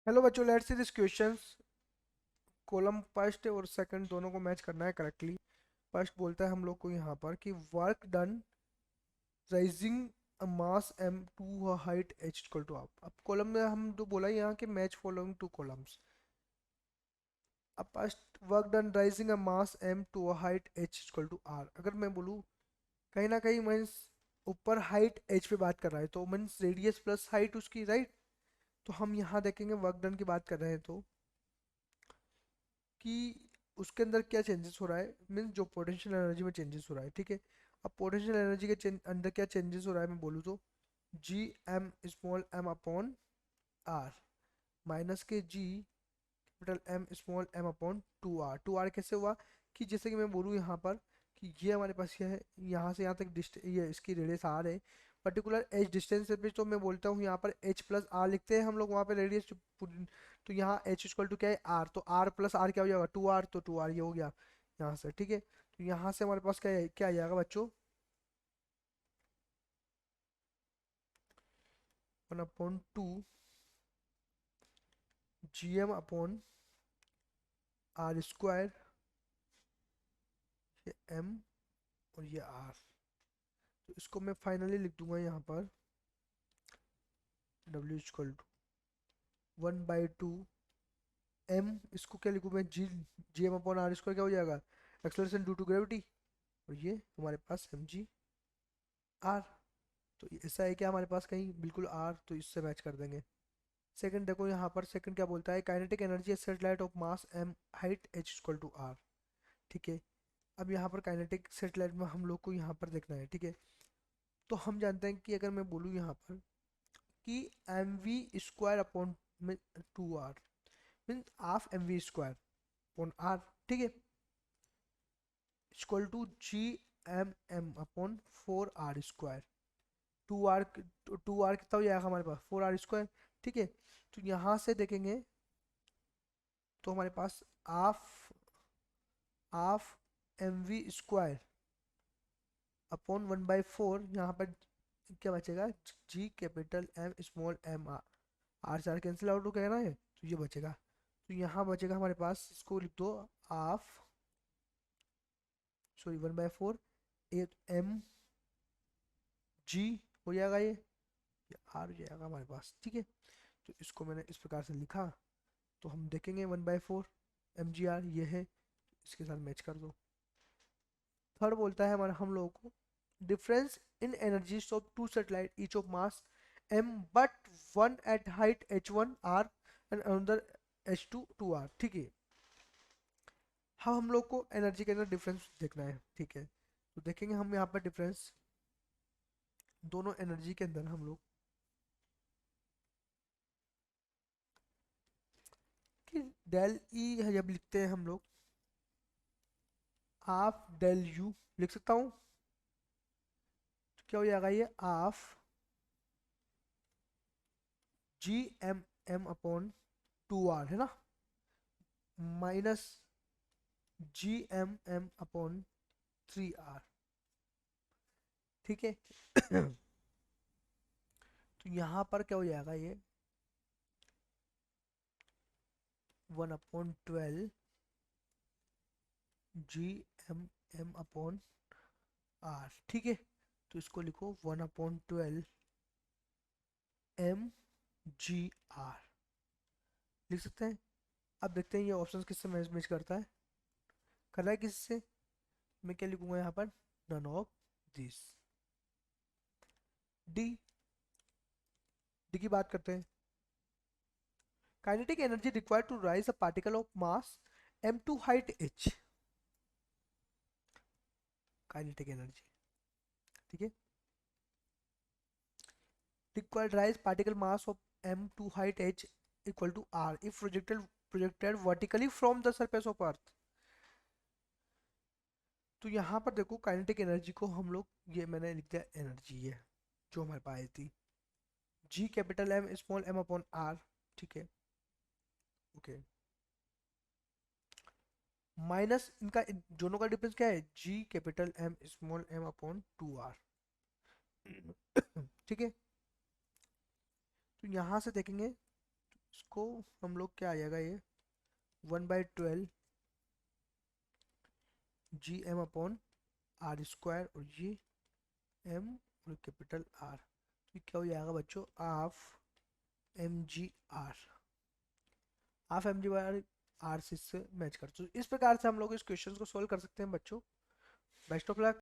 Hello बच्चों, let's see this questions. Column first और second दोनों को मैच करना है करेक्टली। फर्स्ट बोलता है हम लोग को यहाँ पर कि work done raising a mass m to a height h equal to आप। अब कॉलम में हम जो बोला यहाँ कि मैच फॉलोइंग टू कॉलम्स। अब first work done raising a mass m to a height h equal to r। अगर मैं बोलूँ कहीं ना कहीं मीन्स ऊपर हाइट h पे बात कर रहा है तो मीन्स रेडियस प्लस हाइट उसकी, राइट। तो हम यहाँ देखेंगे वर्क डन की बात कर रहे हैं तो कि उसके अंदर क्या चेंजेस हो रहा है, मीन्स जो पोटेंशियल एनर्जी में चेंजेस हो रहा है, ठीक है। अब पोटेंशियल एनर्जी के अंदर क्या चेंजेस हो रहा है मैं बोलूँ तो G M small M upon R minus के G capital M small M upon two R कैसे हुआ कि जैसे कि मैं बोलूँ यहाँ पर कि ये हमारे पास क्या है, यहाँ से यहाँ तक ये इसकी रेडियस आर है, पर्टिकुलर एच डिस्टेंस पे। तो मैं बोलता हूँ यहाँ पर एच प्लस आर लिखते हैं हम लोग वहाँ पे रेडियस। तो यहाँ एच इक्वल टू क्या है आर, तो आर प्लस आर क्या हो जाएगा टू आर, तो टू आर ये हो गया यहाँ से, ठीक है। तो यहाँ से हमारे पास क्या है, क्या आ जाएगा बच्चों, one upon two G M upon R square, ये एम और ये आर। तो इसको मैं फाइनली लिख दूंगा यहाँ पर W equal to one by two M, इसको क्या लिखूँ मैं, G M upon R square क्या हो जाएगा एक्सलेरेशन ड्यू टू ग्रेविटी, और ये हमारे पास एम जी आर। तो ऐसा है कि हमारे पास कहीं बिल्कुल आर, तो इससे मैच कर देंगे। सेकंड देखो यहाँ पर, सेकंड क्या बोलता है, kinetic energy satellite of mass M height H equal to R, ठीक है। अब यहाँ पर काइनेटिक सेटेलाइट में हम लोग को यहाँ पर देखना है, ठीक है। तो हम जानते हैं कि अगर मैं बोलूँ यहाँ पर कि M V square upon two R mean half M V square upon R, ठीक है, equal to G M M upon four R square. Two R कितना हो जाएगा हमारे पास फोर आर स्क्वायर, ठीक है। तो यहाँ से देखेंगे तो हमारे पास half half M V square upon one by four, यहाँ पर क्या बचेगा, G capital M small M R, R से आर कैंसिल आउट हो गया ना है, तो ये बचेगा। तो यहाँ बचेगा हमारे पास, इसको लिख दो half, sorry one by four M G हो जाएगा, ये आर हो जाएगा हमारे पास, ठीक है। तो इसको मैंने इस प्रकार से लिखा। तो हम देखेंगे one by four M G R ये है, इसके साथ मैच कर दो। थर्ड बोलता है हमारा हम लोगों को difference in energy of two satellite each of mass m but one at height h1 r and another h2 2r, ठीक है। हाँ हम लोग को एनर्जी के अंदर डिफरेंस देखना है, ठीक है। तो देखेंगे हम यहाँ पर डिफरेंस दोनों एनर्जी के अंदर हम लोग कि डेल ई जब लिखते हैं हम लोग हाफ डेल यू लिख सकता हूँ, तो क्या हो जाएगा ये half G M M upon two R है ना, minus G M M upon three R, ठीक है। तो यहाँ पर क्या हो जाएगा ये one upon twelve G M M upon R, ठीक है। तो इसको लिखो one upon twelve M G R लिख सकते हैं। अब देखते हैं ये ऑप्शन किससे मैच मैच करता है, कर रहा है किससे। मैं क्या लिखूंगा यहाँ पर, none of this. D, D की बात करते हैं। Kinetic energy required to raise a particle of mass m to height h, kinetic energy, ठीक है, required rise particle mass of m to height h equal to r if projected vertically from the surface of earth। तो यहाँ पर देखो kinetic energy को हम लोग, ये मैंने लिख दिया एनर्जी है जो हमारे पास आई थी, G capital M small M upon R, ठीक है, ओके, माइनस इनका दोनों का डिफरेंस क्या है, G capital M small M upon two R, ठीक है। तो यहाँ से देखेंगे इसको हम लोग क्या आ जाएगा ये 1/12 G M upon R square, और ये एम और कैपिटल आर, तो क्या हो जाएगा बच्चों half M G R, half M G R, R से इससे मैच कर। तो इस प्रकार से हम लोग इस क्वेश्चन को सोल्व कर सकते हैं बच्चों। Best of luck.